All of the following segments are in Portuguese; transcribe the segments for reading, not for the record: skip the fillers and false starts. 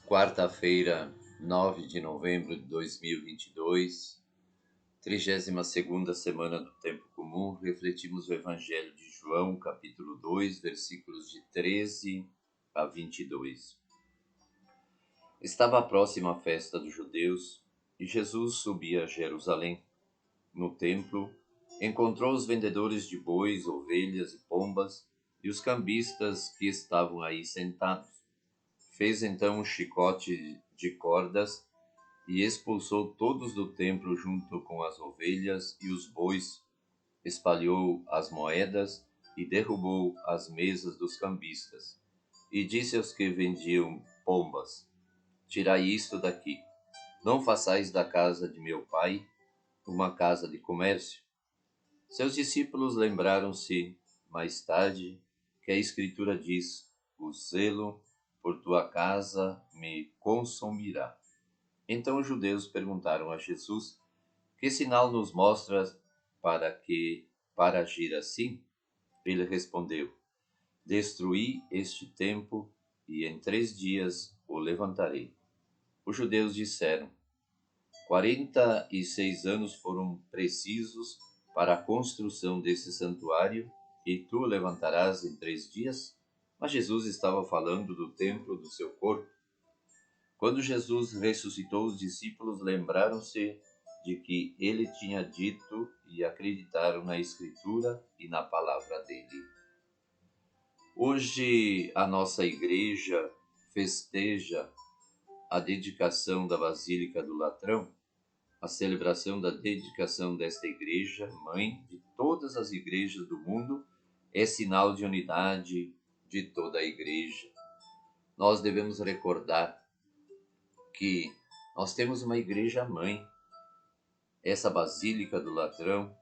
Quarta-feira, 9 de novembro de 2022, 32ª semana do Tempo Comum, refletimos o Evangelho de João, capítulo 2, versículos de 13 a 22. Estava próxima a festa dos judeus e Jesus subia a Jerusalém. No templo, encontrou os vendedores de bois, ovelhas e pombas e os cambistas que estavam aí sentados. Fez então um chicote de cordas e expulsou todos do templo junto com as ovelhas e os bois, espalhou as moedas e derrubou as mesas dos cambistas. E disse aos que vendiam pombas: Tirai isto daqui, não façais da casa de meu pai uma casa de comércio. Seus discípulos lembraram-se, mais tarde, que a Escritura diz: O zelo por tua casa me consumirá. Então os judeus perguntaram a Jesus: Que sinal nos mostras para agir assim? Ele respondeu: Destruí este templo e em 3 dias o levantarei. Os judeus disseram: 46 anos foram precisos para a construção desse santuário e tu o levantarás em 3 dias? Mas Jesus estava falando do templo do seu corpo. Quando Jesus ressuscitou, os discípulos lembraram-se de que ele tinha dito e acreditaram na Escritura e na palavra dele. Hoje a nossa igreja festeja a dedicação da Basílica do Latrão, a celebração da dedicação desta igreja, mãe de todas as igrejas do mundo, é sinal de unidade de toda a igreja. Nós devemos recordar que nós temos uma igreja mãe. Essa Basílica do Latrão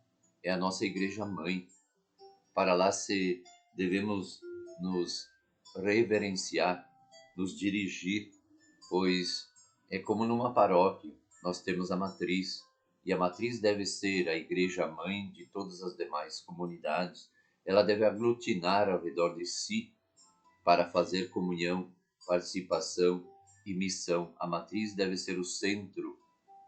é a nossa igreja mãe. Para lá devemos nos reverenciar, nos dirigir, pois é como numa paróquia, nós temos a matriz, e a matriz deve ser a igreja mãe de todas as demais comunidades. Ela deve aglutinar ao redor de si para fazer comunhão, participação e missão. A matriz deve ser o centro,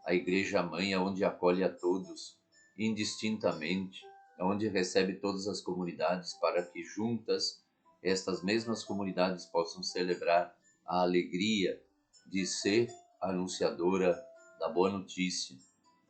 a igreja mãe, onde acolhe a todos, indistintamente, onde recebe todas as comunidades, para que juntas estas mesmas comunidades possam celebrar a alegria de ser anunciadora da boa notícia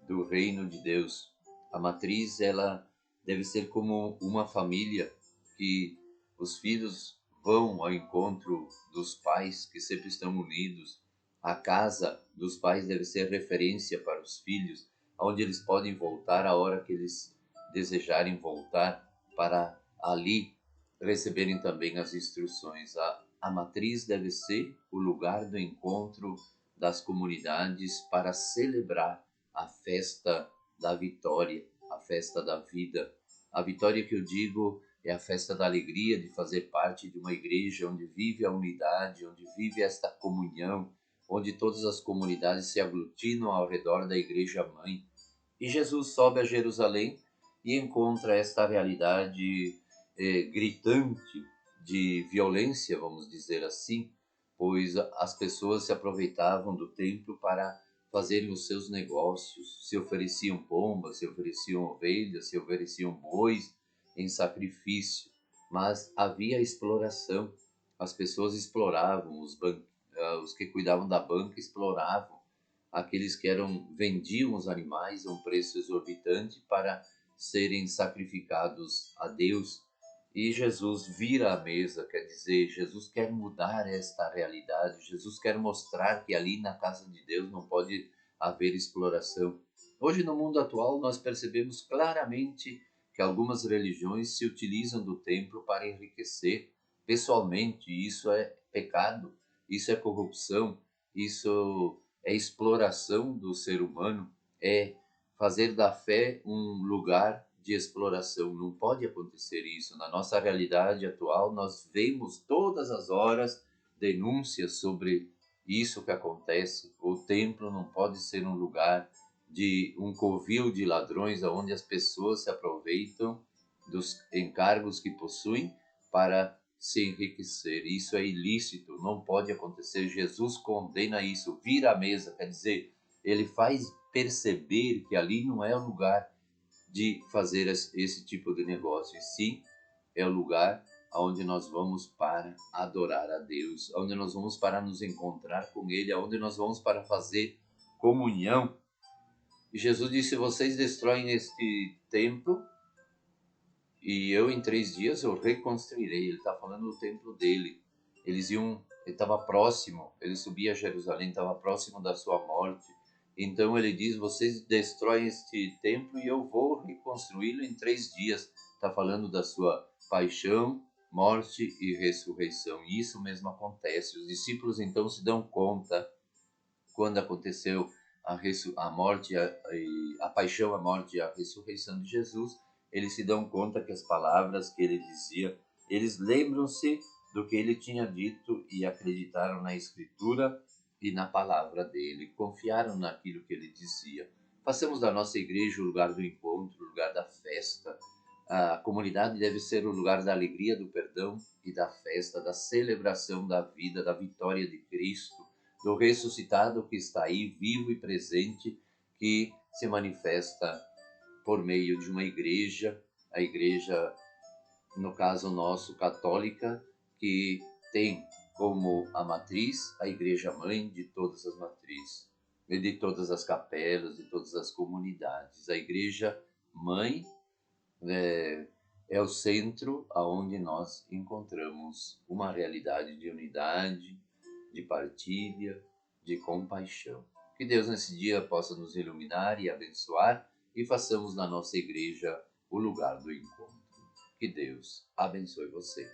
do reino de Deus. A matriz, ela deve ser como uma família, que os filhos vão ao encontro dos pais que sempre estão unidos. A casa dos pais deve ser referência para os filhos, onde eles podem voltar a hora que eles desejarem voltar, para ali receberem também as instruções. A matriz deve ser o lugar do encontro das comunidades para celebrar a festa da vitória, a festa da vida. A vitória que eu digo é a festa da alegria de fazer parte de uma igreja onde vive a unidade, onde vive esta comunhão, onde todas as comunidades se aglutinam ao redor da igreja mãe. E Jesus sobe a Jerusalém e encontra esta realidade gritante de violência, vamos dizer assim, pois as pessoas se aproveitavam do templo para fazerem os seus negócios, se ofereciam pombas, se ofereciam ovelhas, se ofereciam bois em sacrifício, mas havia exploração. As pessoas exploravam, os que cuidavam da banca exploravam aqueles que vendiam os animais a um preço exorbitante para serem sacrificados a Deus. E Jesus vira a mesa, quer dizer, Jesus quer mudar esta realidade, Jesus quer mostrar que ali na casa de Deus não pode haver exploração. Hoje, no mundo atual, nós percebemos claramente que algumas religiões se utilizam do templo para enriquecer pessoalmente. Isso é pecado, isso é corrupção, isso é exploração do ser humano, é fazer da fé um lugar de exploração. Não pode acontecer isso. Na nossa realidade atual, nós vemos todas as horas denúncias sobre isso que acontece. O templo não pode ser um lugar de um covil de ladrões, onde as pessoas se aproveitam dos encargos que possuem para se enriquecer. Isso é ilícito, não pode acontecer. Jesus condena isso. Vir à mesa, quer dizer, ele faz perceber que ali não é o lugar de fazer esse tipo de negócio, e sim é o lugar onde nós vamos para adorar a Deus, onde nós vamos para nos encontrar com Ele, onde nós vamos para fazer comunhão. E Jesus disse: vocês destroem este templo e eu em 3 dias eu reconstruirei. Ele está falando do templo dele. Ele estava próximo, ele subia a Jerusalém, estava próximo da sua morte. Então ele diz: vocês destroem este templo e eu vou reconstruí-lo em 3 dias. Está falando da sua paixão, morte e ressurreição. E isso mesmo acontece. Os discípulos então se dão conta, quando aconteceu a morte, a paixão, a morte e a ressurreição de Jesus, eles se dão conta que as palavras que ele dizia, eles lembram-se do que ele tinha dito e acreditaram na Escritura e na palavra dele, confiaram naquilo que ele dizia. Façamos da nossa igreja o lugar do encontro, o lugar da festa. A comunidade deve ser o lugar da alegria, do perdão e da festa, da celebração da vida, da vitória de Cristo, do ressuscitado que está aí, vivo e presente, que se manifesta por meio de uma igreja, a igreja, no caso nosso, católica, que tem como a matriz a igreja mãe de todas as matrizes, e de todas as capelas, de todas as comunidades. A igreja mãe é o centro aonde nós encontramos uma realidade de unidade, de partilha, de compaixão. Que Deus nesse dia possa nos iluminar e abençoar e façamos na nossa igreja o lugar do encontro. Que Deus abençoe você.